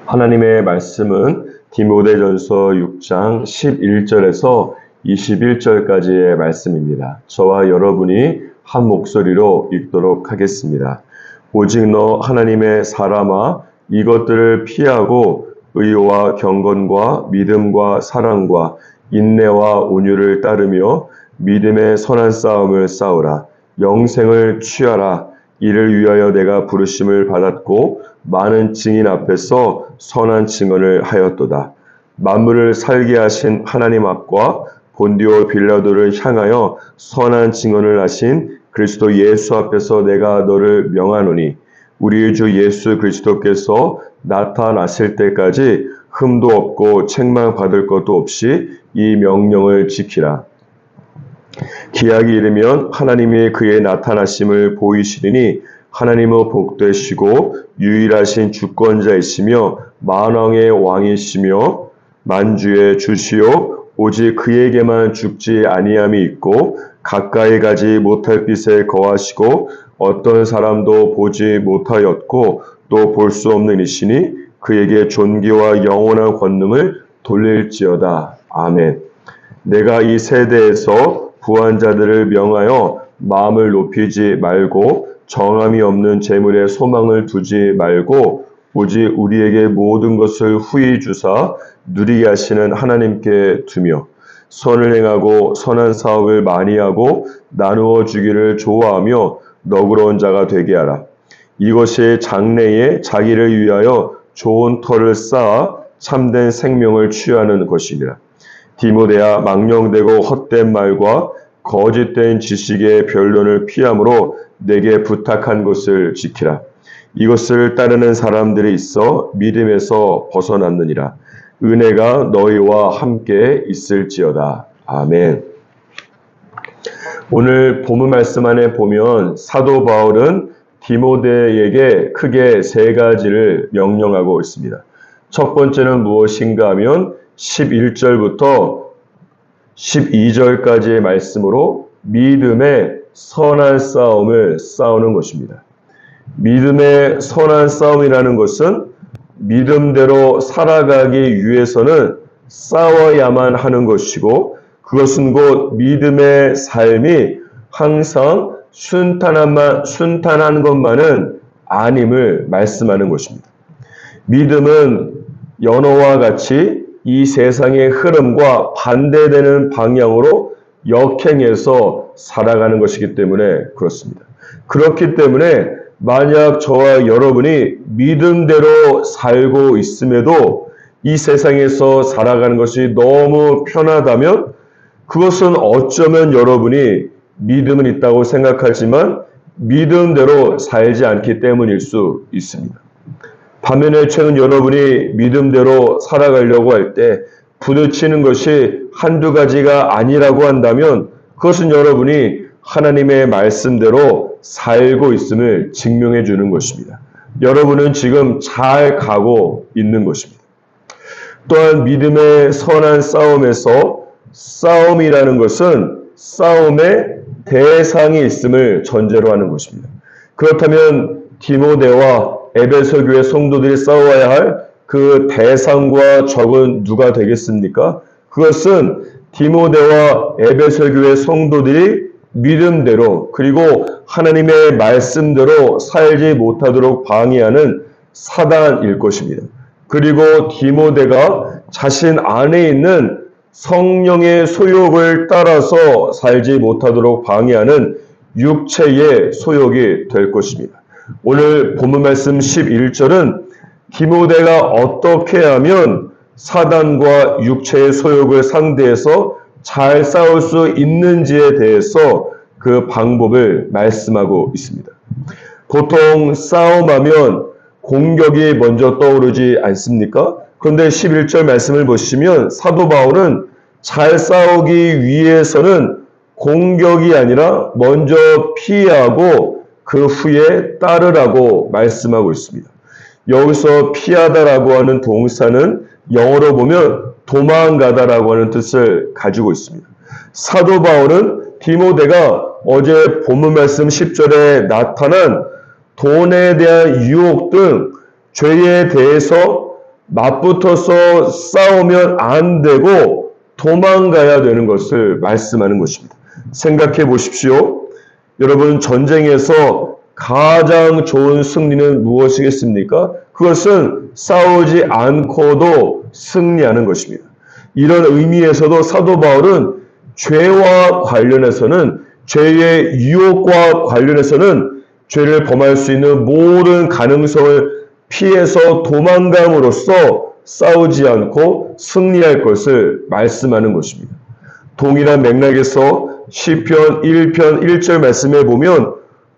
하나님의 말씀은 디모데전서 6장 11절에서 21절까지의 말씀입니다. 저와 여러분이 한 목소리로 읽도록 하겠습니다. 오직 너 하나님의 사람아 이것들을 피하고 의와 경건과 믿음과 사랑과 인내와 온유를 따르며 믿음의 선한 싸움을 싸우라. 영생을 취하라. 이를 위하여 내가 부르심을 받았고 많은 증인 앞에서 선한 증언을 하였도다. 만물을 살게 하신 하나님 앞과 본디오 빌라도를 향하여 선한 증언을 하신 그리스도 예수 앞에서 내가 너를 명하노니 우리 주 예수 그리스도께서 나타나실 때까지 흠도 없고 책망받을 것도 없이 이 명령을 지키라. 기약이 이르면 하나님이 그의 나타나심을 보이시리니 하나님의 복되시고 유일하신 주권자이시며 만왕의 왕이시며 만주의 주시요 오직 그에게만 죽지 아니함이 있고 가까이 가지 못할 빛에 거하시고 어떤 사람도 보지 못하였고 또 볼 수 없는 이시니 그에게 존귀와 영원한 권능을 돌릴지어다. 아멘. 내가 이 세대에서 부한 자들을 명하여 마음을 높이지 말고 정함이 없는 재물에 소망을 두지 말고 오직 우리에게 모든 것을 후히 주사 누리게 하시는 하나님께 두며 선을 행하고 선한 사업을 많이 하고 나누어 주기를 좋아하며 너그러운 자가 되게 하라. 이것이 장래에 자기를 위하여 좋은 터를 쌓아 참된 생명을 취하는 것이니라. 디모데야 망령되고 헛된 말과 거짓된 지식의 변론을 피함으로 내게 부탁한 것을 지키라. 이것을 따르는 사람들이 있어 믿음에서 벗어났느니라. 은혜가 너희와 함께 있을지어다. 아멘. 오늘 본문 말씀 안에 보면 사도 바울은 디모데에게 크게 세 가지를 명령하고 있습니다. 첫 번째는 무엇인가 하면 11절부터 12절까지의 말씀으로 믿음의 선한 싸움을 싸우는 것입니다. 믿음의 선한 싸움이라는 것은 믿음대로 살아가기 위해서는 싸워야만 하는 것이고 그것은 곧 믿음의 삶이 항상 순탄한 것만은 아님을 말씀하는 것입니다. 믿음은 연어와 같이 이 세상의 흐름과 반대되는 방향으로 역행해서 살아가는 것이기 때문에 그렇습니다. 그렇기 때문에 만약 저와 여러분이 믿음대로 살고 있음에도 이 세상에서 살아가는 것이 너무 편하다면 그것은 어쩌면 여러분이 믿음은 있다고 생각하지만 믿음대로 살지 않기 때문일 수 있습니다. 반면에 최근 여러분이 믿음대로 살아가려고 할 때 부딪히는 것이 한두 가지가 아니라고 한다면 그것은 여러분이 하나님의 말씀대로 살고 있음을 증명해 주는 것입니다. 여러분은 지금 잘 가고 있는 것입니다. 또한 믿음의 선한 싸움에서 싸움이라는 것은 싸움의 대상이 있음을 전제로 하는 것입니다. 그렇다면 디모데와 에베소 교회 성도들이 싸워야 할 그 대상과 적은 누가 되겠습니까? 그것은 디모데와 에베소 교회 성도들이 믿음대로 그리고 하나님의 말씀대로 살지 못하도록 방해하는 사단일 것입니다. 그리고 디모데가 자신 안에 있는 성령의 소욕을 따라서 살지 못하도록 방해하는 육체의 소욕이 될 것입니다. 오늘 본문 말씀 11절은 디모데가 어떻게 하면 사단과 육체의 소욕을 상대해서 잘 싸울 수 있는지에 대해서 그 방법을 말씀하고 있습니다. 보통 싸움하면 공격이 먼저 떠오르지 않습니까? 그런데 11절 말씀을 보시면 사도 바울은 잘 싸우기 위해서는 공격이 아니라 먼저 피하고 그 후에 따르라고 말씀하고 있습니다. 여기서 피하다라고 하는 동사는 영어로 보면 도망가다라고 하는 뜻을 가지고 있습니다. 사도 바울은 디모데가 어제 본문 말씀 10절에 나타난 돈에 대한 유혹 등 죄에 대해서 맞붙어서 싸우면 안 되고 도망가야 되는 것을 말씀하는 것입니다. 생각해 보십시오. 여러분, 전쟁에서 가장 좋은 승리는 무엇이겠습니까? 그것은 싸우지 않고도 승리하는 것입니다. 이런 의미에서도 사도 바울은 죄와 관련해서는, 죄의 유혹과 관련해서는 죄를 범할 수 있는 모든 가능성을 피해서 도망감으로써 싸우지 않고 승리할 것을 말씀하는 것입니다. 동일한 맥락에서 시편 1편 1절 말씀에 보면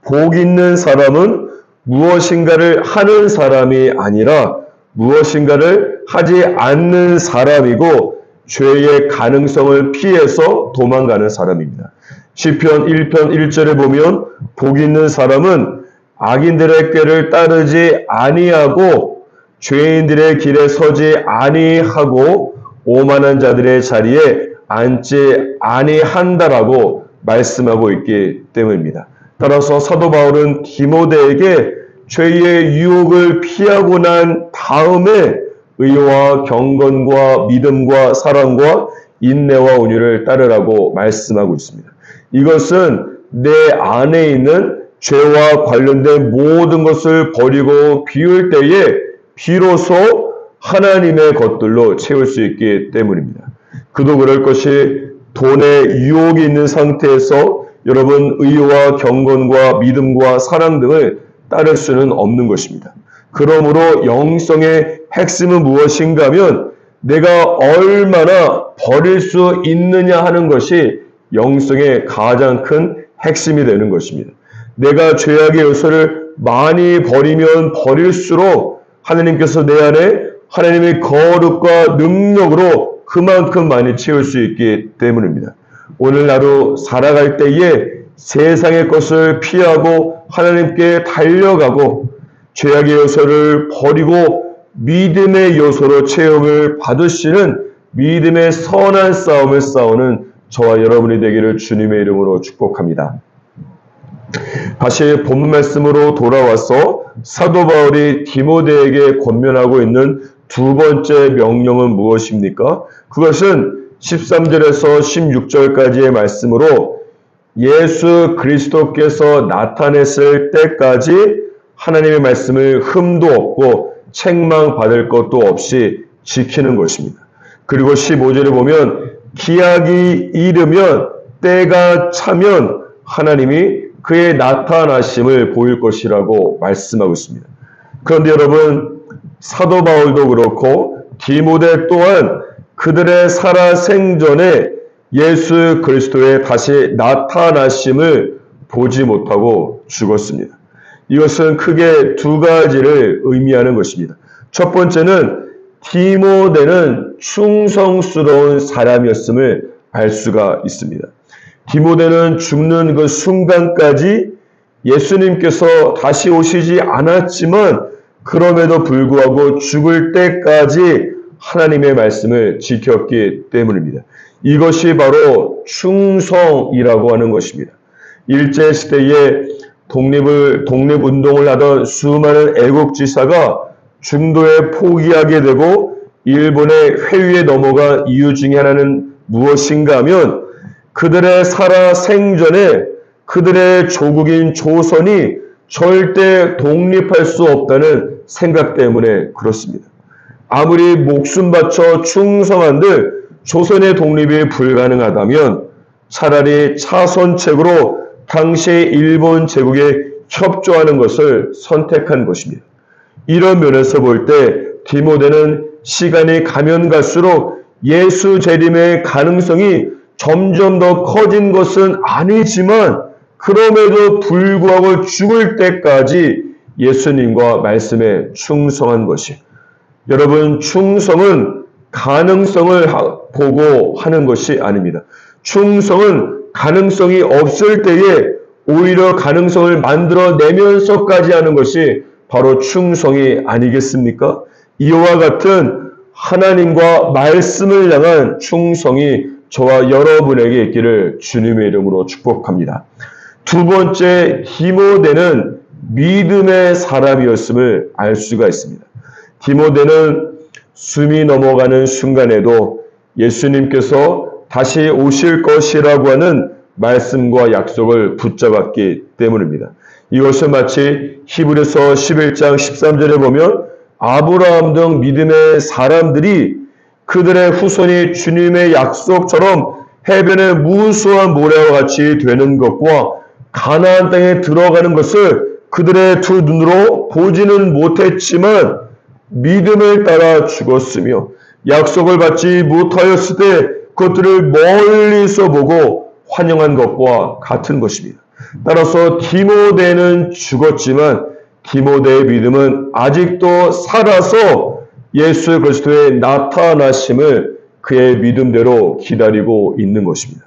복 있는 사람은 무엇인가를 하는 사람이 아니라 무엇인가를 하지 않는 사람이고 죄의 가능성을 피해서 도망가는 사람입니다. 시편 1편 1절에 보면 복 있는 사람은 악인들의 꾀를 따르지 아니하고 죄인들의 길에 서지 아니하고 오만한 자들의 자리에 앉지 아니한다라고 말씀하고 있기 때문입니다. 따라서 사도 바울은 디모데에게 죄의 유혹을 피하고 난 다음에 의와 경건과 믿음과 사랑과 인내와 온유를 따르라고 말씀하고 있습니다. 이것은 내 안에 있는 죄와 관련된 모든 것을 버리고 비울 때에 비로소 하나님의 것들로 채울 수 있기 때문입니다. 그도 그럴 것이 돈의 유혹이 있는 상태에서 여러분 의와 경건과 믿음과 사랑 등을 따를 수는 없는 것입니다. 그러므로 영성의 핵심은 무엇인가 하면 내가 얼마나 버릴 수 있느냐 하는 것이 영성의 가장 큰 핵심이 되는 것입니다. 내가 죄악의 요소를 많이 버리면 버릴수록 하나님께서 내 안에 하나님의 거룩과 능력으로 그만큼 많이 채울 수 있기 때문입니다. 오늘 하루 살아갈 때에 세상의 것을 피하고 하나님께 달려가고 죄악의 요소를 버리고 믿음의 요소로 체험을 받으시는 믿음의 선한 싸움을 싸우는 저와 여러분이 되기를 주님의 이름으로 축복합니다. 다시 본문 말씀으로 돌아와서 사도 바울이 디모데에게 권면하고 있는 두 번째 명령은 무엇입니까? 그것은 13절에서 16절까지의 말씀으로 예수 그리스도께서 나타냈을 때까지 하나님의 말씀을 흠도 없고 책망받을 것도 없이 지키는 것입니다. 그리고 15절에 보면 기약이 이르면 때가 차면 하나님이 그의 나타나심을 보일 것이라고 말씀하고 있습니다. 그런데 여러분, 사도 바울도 그렇고 디모데 또한 그들의 살아 생전에 예수 그리스도의 다시 나타나심을 보지 못하고 죽었습니다. 이것은 크게 두 가지를 의미하는 것입니다. 첫 번째는 디모데는 충성스러운 사람이었음을 알 수가 있습니다. 디모데는 죽는 그 순간까지 예수님께서 다시 오시지 않았지만 그럼에도 불구하고 죽을 때까지 하나님의 말씀을 지켰기 때문입니다. 이것이 바로 충성이라고 하는 것입니다. 일제시대에 독립운동을 하던 수많은 애국지사가 중도에 포기하게 되고 일본의 회유에 넘어간 이유 중에 하나는 무엇인가 하면 그들의 살아 생전에 그들의 조국인 조선이 절대 독립할 수 없다는 생각 때문에 그렇습니다. 아무리 목숨 바쳐 충성한들 조선의 독립이 불가능하다면 차라리 차선책으로 당시 일본 제국에 협조하는 것을 선택한 것입니다. 이런 면에서 볼 때 디모데는 시간이 가면 갈수록 예수 재림의 가능성이 점점 더 커진 것은 아니지만 그럼에도 불구하고 죽을 때까지 예수님과 말씀에 충성한 것이, 여러분, 충성은 가능성을 보고 하는 것이 아닙니다. 충성은 가능성이 없을 때에 오히려 가능성을 만들어내면서까지 하는 것이 바로 충성이 아니겠습니까? 이와 같은 하나님과 말씀을 향한 충성이 저와 여러분에게 있기를 주님의 이름으로 축복합니다. 두 번째, 디모데는 믿음의 사람이었음을 알 수가 있습니다. 디모데는 숨이 넘어가는 순간에도 예수님께서 다시 오실 것이라고 하는 말씀과 약속을 붙잡았기 때문입니다. 이것은 마치 히브리서 11장 13절에 보면 아브라함 등 믿음의 사람들이 그들의 후손이 주님의 약속처럼 해변의 무수한 모래와 같이 되는 것과 가나안 땅에 들어가는 것을 그들의 두 눈으로 보지는 못했지만 믿음을 따라 죽었으며 약속을 받지 못하였을 때 그것들을 멀리서 보고 환영한 것과 같은 것입니다. 따라서 디모데는 죽었지만 디모데의 믿음은 아직도 살아서 예수 그리스도의 나타나심을 그의 믿음대로 기다리고 있는 것입니다.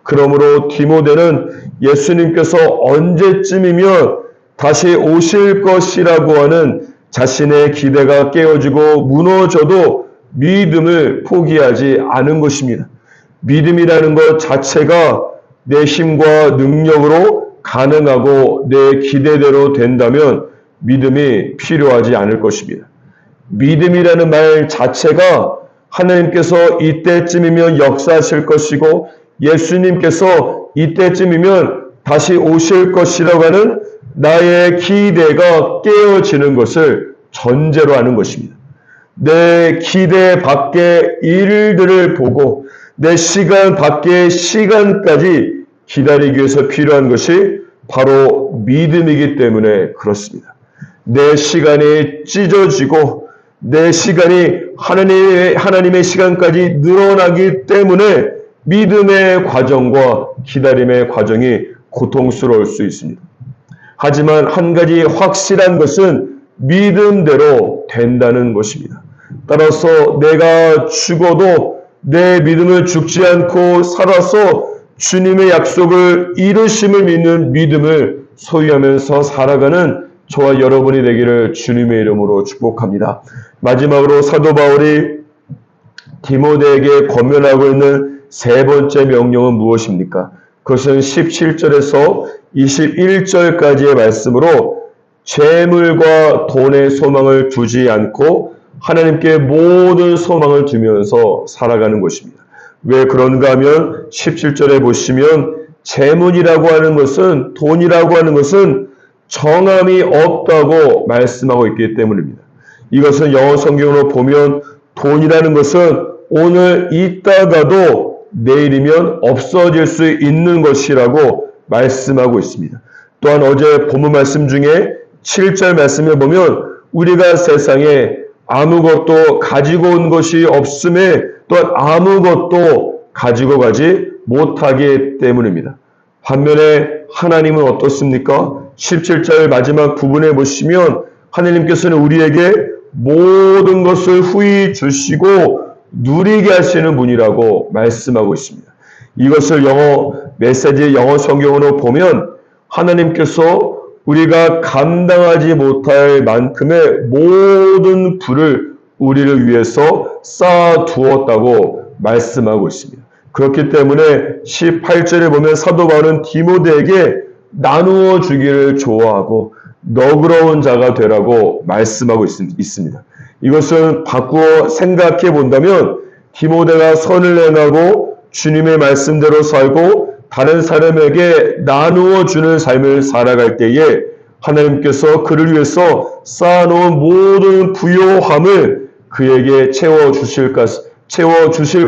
그러므로 디모데는 예수님께서 언제쯤이면 다시 오실 것이라고 하는 자신의 기대가 깨어지고 무너져도 믿음을 포기하지 않은 것입니다. 믿음이라는 것 자체가 내 힘과 능력으로 가능하고 내 기대대로 된다면 믿음이 필요하지 않을 것입니다. 믿음이라는 말 자체가 하나님께서 이때쯤이면 역사하실 것이고 예수님께서 이때쯤이면 다시 오실 것이라고 하는 나의 기대가 깨어지는 것을 전제로 하는 것입니다. 내 기대 밖의 일들을 보고 내 시간 밖의 시간까지 기다리기 위해서 필요한 것이 바로 믿음이기 때문에 그렇습니다. 내 시간이 찢어지고 내 시간이 하나님의 시간까지 늘어나기 때문에 믿음의 과정과 기다림의 과정이 고통스러울 수 있습니다. 하지만 한 가지 확실한 것은 믿음대로 된다는 것입니다. 따라서 내가 죽어도 내 믿음을 죽지 않고 살아서 주님의 약속을 이루심을 믿는 믿음을 소유하면서 살아가는 저와 여러분이 되기를 주님의 이름으로 축복합니다. 마지막으로 사도 바울이 디모데에게 권면하고 있는 세 번째 명령은 무엇입니까? 그것은 17절에서 21절까지의 말씀으로 재물과 돈의 소망을 두지 않고 하나님께 모든 소망을 두면서 살아가는 것입니다. 왜 그런가 하면 17절에 보시면 재물이라고 하는 것은 돈이라고 하는 것은 정함이 없다고 말씀하고 있기 때문입니다. 이것은 영어 성경으로 보면 돈이라는 것은 오늘 있다가도 내일이면 없어질 수 있는 것이라고 말씀하고 있습니다. 또한 어제 본문 말씀 중에 7절 말씀에 보면 우리가 세상에 아무것도 가지고 온 것이 없음에 또한 아무것도 가지고 가지 못하기 때문입니다. 반면에 하나님은 어떻습니까? 17절 마지막 부분에 보시면 하나님께서는 우리에게 모든 것을 후히 주시고 누리게 하시는 분이라고 말씀하고 있습니다. 이것을 메시지 영어 성경으로 보면 하나님께서 우리가 감당하지 못할 만큼의 모든 부를 우리를 위해서 쌓아 두었다고 말씀하고 있습니다. 그렇기 때문에 18절에 보면 사도 바울은 디모데에게 나누어 주기를 좋아하고 너그러운 자가 되라고 말씀하고 있습니다. 이것을 바꾸어 생각해 본다면 디모데가 선을 행하고 주님의 말씀대로 살고 다른 사람에게 나누어 주는 삶을 살아갈 때에 하나님께서 그를 위해서 쌓아놓은 모든 부요함을 그에게 채워주실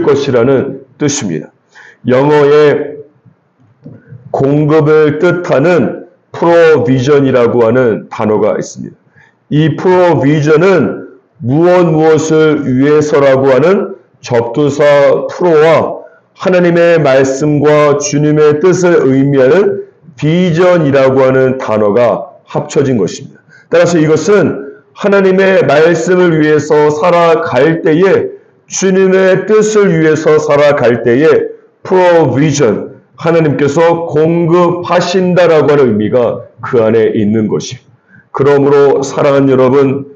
것이라는 뜻입니다. 영어의 공급을 뜻하는 provision이라고 하는 단어가 있습니다. 이 provision은 무엇을 위해서라고 하는 접두사 프로와 하나님의 말씀과 주님의 뜻을 의미하는 비전이라고 하는 단어가 합쳐진 것입니다. 따라서 이것은 하나님의 말씀을 위해서 살아갈 때에 주님의 뜻을 위해서 살아갈 때에 provision, 하나님께서 공급하신다라고 하는 의미가 그 안에 있는 것입니다. 그러므로 사랑하는 여러분,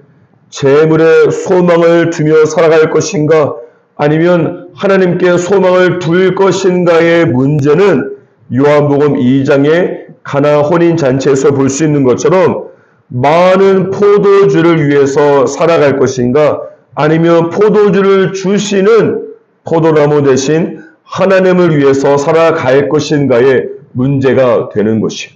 재물에 소망을 두며 살아갈 것인가 아니면 하나님께 소망을 둘 것인가의 문제는 요한복음 2장의 가나 혼인잔치에서 볼 수 있는 것처럼 많은 포도주를 위해서 살아갈 것인가 아니면 포도주를 주시는 포도나무 대신 하나님을 위해서 살아갈 것인가의 문제가 되는 것이요.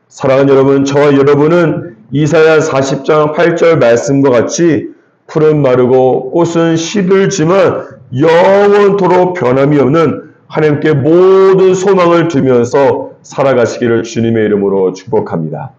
사랑하는 여러분, 저와 여러분은 이사야 40장 8절 말씀과 같이 풀은 마르고 꽃은 시들지만 영원토록 변함이 없는 하나님께 모든 소망을 두면서 살아가시기를 주님의 이름으로 축복합니다.